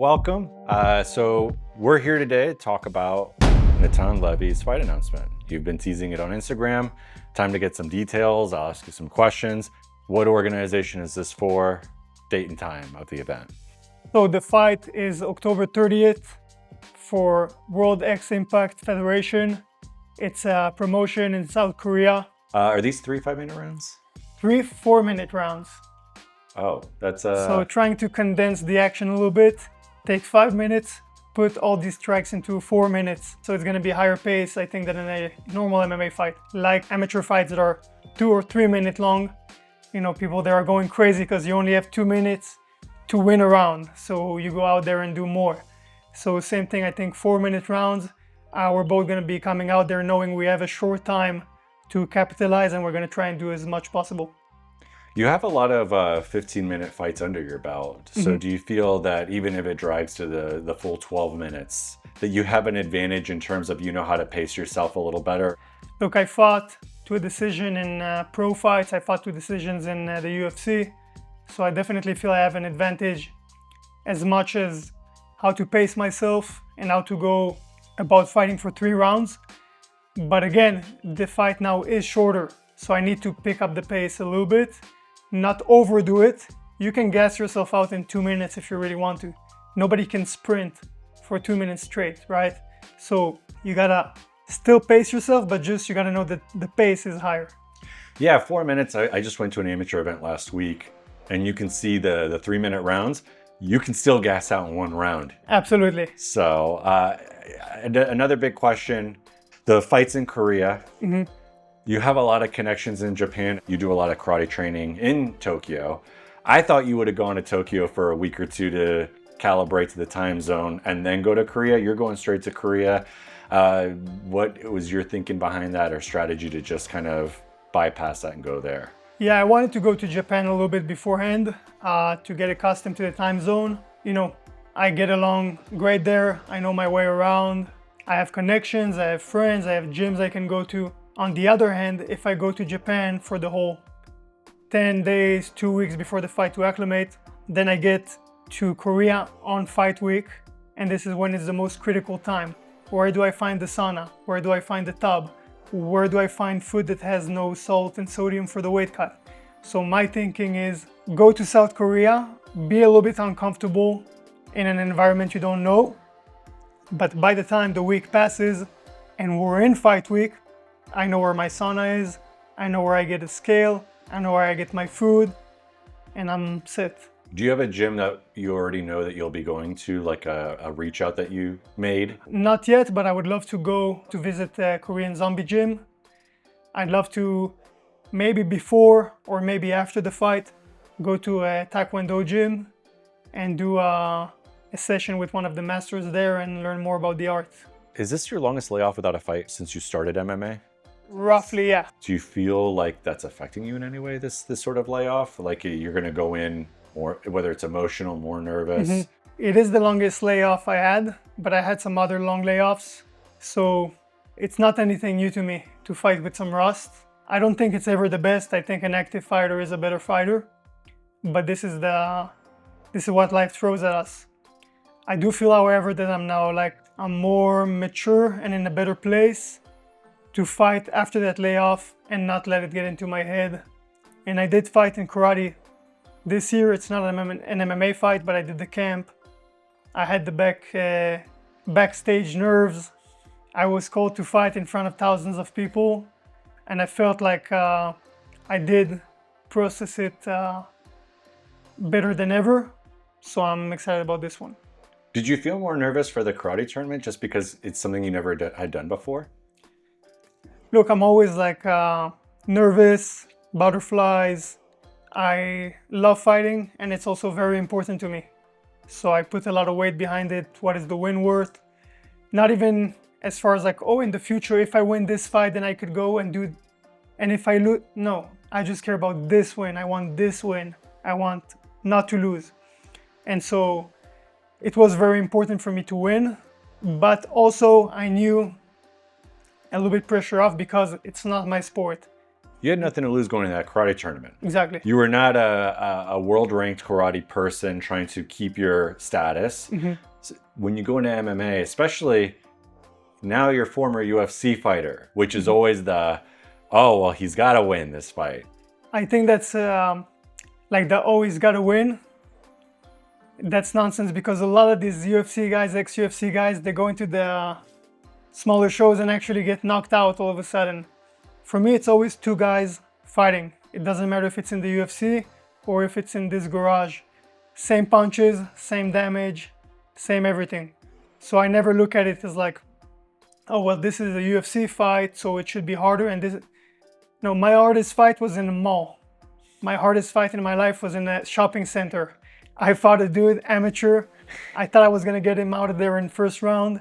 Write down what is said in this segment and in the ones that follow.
Welcome. So we're here today to talk about Natan Levy's fight announcement. You've been teasing it on Instagram. Time to get some details. I'll ask you some questions. What organization is this for? Date and time of the event. So the fight is October 30th for World X Impact Federation. It's a promotion in South Korea. Are these 3 5-minute rounds? 3 4-minute rounds. Oh, that's So trying to condense the action a little bit. Take 5 minutes, put all these strikes into 4 minutes. So it's going to be higher pace, I think, than in a normal MMA fight. Like amateur fights that are 2 or 3 minute long. You know, people there are going crazy because you only have 2 minutes to win a round. So you go out there and do more. So same thing, I think 4-minute rounds. We're both going to be coming out there knowing we have a short time to capitalize, and we're going to try and do as much possible. You have a lot of 15-minute fights under your belt. So do you feel that even if it drags to the full 12 minutes, that you have an advantage in terms of you know how to pace yourself a little better? Look, I fought to a decision in pro fights. I fought 2 decisions in the UFC. So I definitely feel I have an advantage as much as how to pace myself and how to go about fighting for 3 rounds. But again, the fight now is shorter. So I need to pick up the pace a little bit. Not overdo it. You can gas yourself out in 2 minutes if you really want to. Nobody can sprint for 2 minutes straight, right? So you gotta still pace yourself, but just you gotta know that the pace is higher. Yeah, 4 minutes. I just went to an amateur event last week, and you can see the 3-minute rounds. You can still gas out in 1 round. Absolutely. So another big question, the fights in Korea. You have a lot of connections in Japan. You do a lot of karate training in Tokyo. I thought you would have gone to Tokyo for a week or 2 to calibrate to the time zone and then go to Korea. You're going straight to Korea. What was your thinking behind that, or strategy to just kind of bypass that and go there? Yeah, I wanted to go to Japan a little bit beforehand to get accustomed to the time zone. You know, I get along great there. I know my way around. I have connections, I have friends, I have gyms I can go to. On the other hand, if I go to Japan for the whole 10 days, 2 weeks before the fight to acclimate, then I get to Korea on fight week, and this is when it's the most critical time. Where do I find the sauna? Where do I find the tub? Where do I find food that has no salt and sodium for the weight cut? So my thinking is go to South Korea, be a little bit uncomfortable in an environment you don't know, but by the time the week passes and we're in fight week, I know where my sauna is, I know where I get a scale, I know where I get my food, and I'm set. Do you have a gym that you already know that you'll be going to, like a reach out that you made? Not yet, but I would love to go to visit the Korean Zombie Gym. I'd love to, maybe before or maybe after the fight, go to a Taekwondo gym and do a session with one of the masters there and learn more about the art. Is this your longest layoff without a fight since you started MMA? Roughly, yeah. Do you feel like that's affecting you in any way, this sort of layoff? Like you're going to go in more, whether it's emotional, more nervous? It is the longest layoff I had, but I had some other long layoffs. So it's not anything new to me to fight with some rust. I don't think it's ever the best. I think an active fighter is a better fighter. But this is what life throws at us. I do feel, however, that I'm more mature and in a better place to fight after that layoff and not let it get into my head. And I did fight in karate this year. It's not an MMA fight, but I did the camp. I had the backstage nerves. I was called to fight in front of thousands of people, and I felt like I did process it better than ever. So I'm excited about this one. Did you feel more nervous for the karate tournament just because it's something you never had done before? Look, I'm always nervous, butterflies. I love fighting, and it's also very important to me. So I put a lot of weight behind it. What is the win worth? Not even as far as in the future, if I win this fight, then I could go and do, and if I lose, no. I just care about this win. I want this win. I want not to lose. And so it was very important for me to win, but also I knew a little bit pressure off because it's not my sport. You had nothing to lose going to that karate tournament. Exactly. You were not a world-ranked karate person trying to keep your status. So when you go into MMA, especially now you're a former UFC fighter, which is always the, oh, well, he's got to win this fight. I think that's like the always gotta win. That's nonsense, because a lot of these UFC guys, ex-UFC guys, they go into the smaller shows and actually get knocked out all of a sudden. For me, it's always two guys fighting. It doesn't matter if it's in the UFC or if it's in this garage. Same punches, same damage, same everything. So I never look at it as like, oh, well, this is a UFC fight, so it should be harder. And this, no, my hardest fight was in a mall. My hardest fight in my life was in a shopping center. I fought a dude, amateur. I thought I was gonna get him out of there in first round.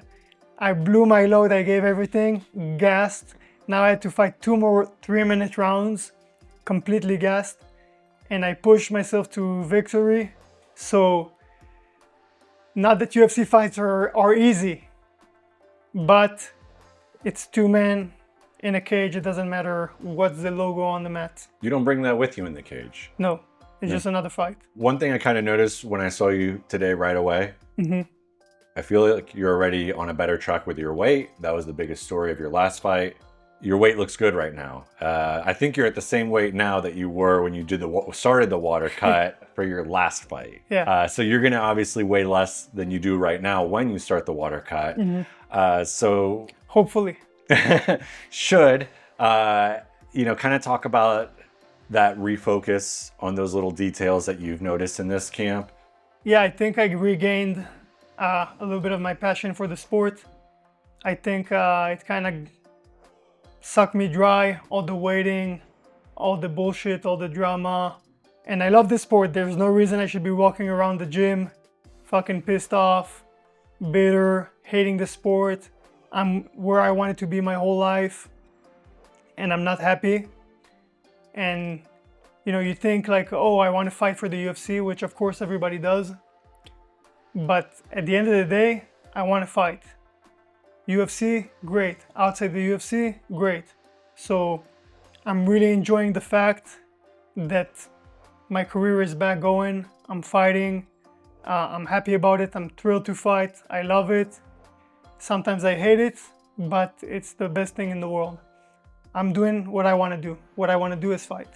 I blew my load, I gave everything, gassed. Now I had to fight 2 more 3-minute rounds, completely gassed. And I pushed myself to victory. So, not that UFC fights are easy, but it's 2 men in a cage. It doesn't matter what's the logo on the mat. You don't bring that with you in the cage. No, it's just another fight. One thing I kind of noticed when I saw you today right away, I feel like you're already on a better track with your weight. That was the biggest story of your last fight. Your weight looks good right now. I think you're at the same weight now that you were when you started the water cut for your last fight. Yeah. So you're gonna obviously weigh less than you do right now when you start the water cut. So Hopefully. should kind of talk about that refocus on those little details that you've noticed in this camp. Yeah, I think I regained a little bit of my passion for the sport. I think it kind of sucked me dry, all the waiting, all the bullshit, all the drama. And I love the sport. There's no reason I should be walking around the gym fucking pissed off, bitter, hating the sport. I'm where I wanted to be my whole life, and I'm not happy. And you think like, oh, I want to fight for the UFC, which of course everybody does. But at the end of the day, I want to fight. UFC, great. Outside the UFC, great. So I'm really enjoying the fact that my career is back going. I'm fighting. I'm happy about it. I'm thrilled to fight. I love it. Sometimes I hate it, but it's the best thing in the world. I'm doing what I want to do. What I want to do is fight.